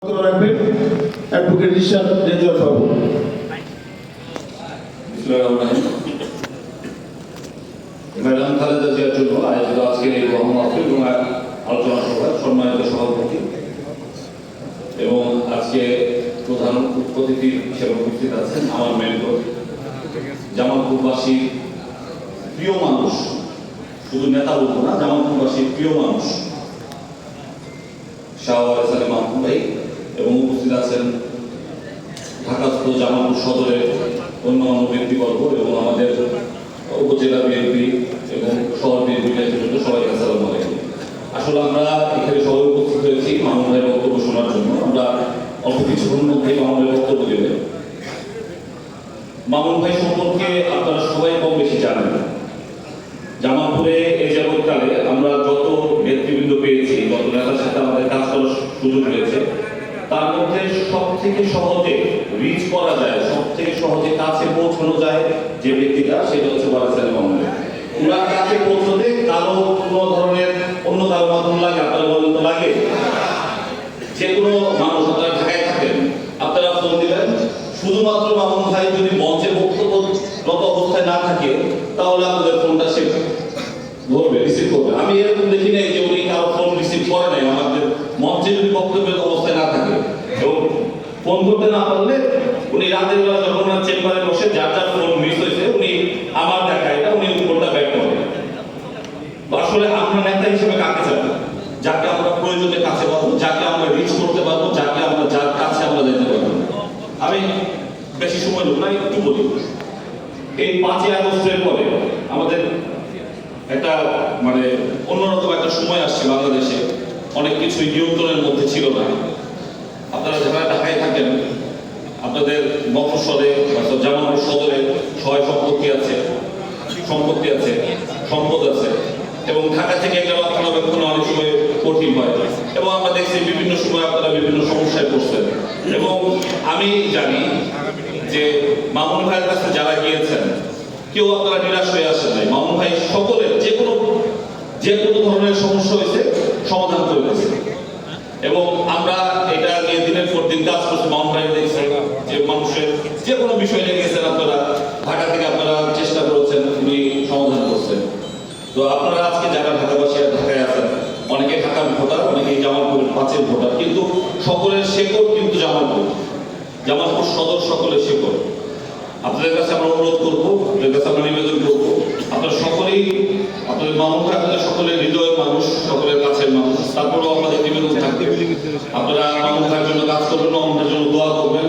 রাখবেন অ্যাডভোকেট রিশাদ রেজাউল বাবু। ম্যাডাম খালেদা জিয়ার জন্য আয়োজিত আজকের এই মহামাহফিল এবং আলোচনা সভায় সম্মানিত সভাপতি এবং আজকে প্রধান অতিথি হিসেবে উপস্থিত আছেন আমার মেন্টর জামালপুরবাসীর প্রিয় মানুষ, শুধু নেতা বলবো না, জামালপুরবাসীর প্রিয় মানুষ শাহ ওয়ারেস আলী মাহমুদ ভাই এবং উপস্থিত আছেন ঢাকাস্থ জামালপুর সদরের অন্যান্য ব্যক্তিবর্গ এবং আমাদের উপজেলা বিএনপি এবং শহর বিএনপি নেতৃত্ব সবাইকে আসসালামু আলাইকুম। আসলে আমরা এখানে সবাই উপস্থিত হয়েছি মামুন ভাইয়ের বক্তব্য শোনার জন্য। আমরা অল্প কিছুক্ষণ মধ্যেই মামুন ভাই বক্তব্য দেবেন। মামুন ভাই সম্পর্কে আপনারা সবাই কম বেশি জানেন। জামালপুরে এই যাবৎকালে আমরা যত নেতৃবৃন্দ পেয়েছি, যত নেতার সাথে আমাদের কাজ করার সুযোগ হয়েছে, তার মধ্যে সব থেকে সহজে রিচ করা যায়, সব থেকে সহজে কাছে পৌঁছানো যায় যে ব্যক্তিটা, সেটা হচ্ছে ওয়ারেস আলী মাহমুদ। ওনার কাছে পৌঁছতে কারো কোনো ধরনের অন্য কারো মাধ্যম লাগে? আপনারা বলেন তো লাগে? যে কোনো মানুষ, আপনারা ঢাকায় থাকেন, আপনারা ফোন দিবেন, শুধুমাত্র মামুন ভাই যদি মঞ্চে বক্তব্যরত অবস্থায় না থাকে তাহলে আপনাদের ফোনটা সে ধরবে, রিসিভ করবে। আমি এরকম দেখি নাই যে উনি কারো ফোন রিসিভ করে নাই আমাদের মঞ্চে যদি বক্তব্যের অবস্থায় না থাকে। এবং ফোন করতে না পারলে উনি রাতের বেলা যখন ওনার চেম্বারে বসে যার যার ফোন মিস হয়েছে উনি আমার দেখা এটা উনি ফোনটা ব্যাক করেন। আসলে আমরা নেতা হিসেবে কাকে চাই? যাকে আমরা প্রয়োজনে কাছে পাবো, যাকে আমরা রিচ করতে পারবো, যাকে আমরা যার কাছে আমরা যেতে পারবো। আমি বেশি সময় নেব না, একটু বলি। এই 5ই আগস্টের পরে আমাদের একটা মানে অন্যরকম একটা সময় আসছে বাংলাদেশে, অনেক কিছুই নিয়ন্ত্রণের মধ্যে ছিল না। আপনারা যারা ঢাকায় থাকেন, আপনাদের মফস্বলে জামালপুর সদরে সহায় সম্পত্তি আছে, সম্পদ আছে এবং ঢাকা থেকে একটা রক্ষণাবেক্ষণ অনেক সময় কঠিন হয় এবং আমরা দেখছি বিভিন্ন সময় আপনারা বিভিন্ন সমস্যায় পড়ছেন। এবং আমি জানি যে মামুন ভাইয়ের কাছে যারা গিয়েছেন কেউ আপনারা নিরাশ হয়ে আসেন নাই। মামুন ভাই সকলের যে কোনো ধরনের সমস্যা হয়েছে সমাধান করে দিয়েছে এবং আমরা এটা নিয়ে দিনের পর দিন কাজ করছি। মামুন ভাই দেখছেন যে মানুষের যে কোনো বিষয় নিয়ে গেছেন, আপনারা ঢাকা থেকে আপনারা চেষ্টা করেছেন, উনি সমাধান করছেন। তো আপনারা আজকে যারা ঢাকাবাসী ঢাকায় আছেন, অনেকে ঢাকার ভোটার, অনেকে জামালপুর 5-এর ভোটার, কিন্তু সকলের শেকড় কিন্তু জামালপুর সদর সকলের শেকড়। আপনাদের কাছে আমরা অনুরোধ করবো, আপনাদের কাছে আমরা নিবেদন করবো, আপনারা সকলেই আপনাদের মামুন ভাই আপনাদের সকলের হৃদয়ের মানুষ, সকলের কাছের মানুষ। তারপরেও আমাদের নিবেদন থাকবে আপনারা মামুন ভাইয়ের জন্য কাজ করবেন, মামুন ভাইয়ের জন্য দোয়া করবেন।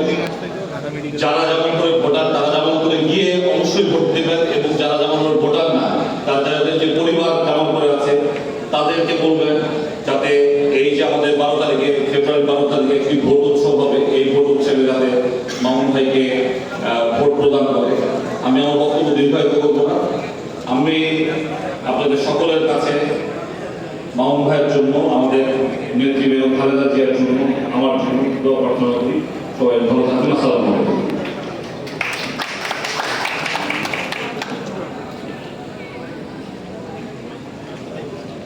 যারা জামালপুরের ভোটার তারা জামালপুরে গিয়ে অবশ্যই ভোট দেবেন এবং যারা জামালপুরের ভোটার না, তাদের যে পরিবার জামালপুরে আছে তাদেরকে বলবেন যাতে এই যে আমাদের 12 তারিখে, ফেব্রুয়ারি 12 তারিখে একটি ভোট উৎসব হবে, এই ভোট উৎসবে যাতে মামুন ভাইকে ভোট প্রদান করে। আমি আমার বক্তব্য দীর্ঘায়িত করবো না। আমি আপনাদের সকলের কাছে মামুন ভাইয়ের জন্য, আমাদের নেত্রী বেগম খালেদা জিয়ার জন্য, আমার জন্য দোয়া প্রার্থনা করি। সবাই ভালো থাকবেন।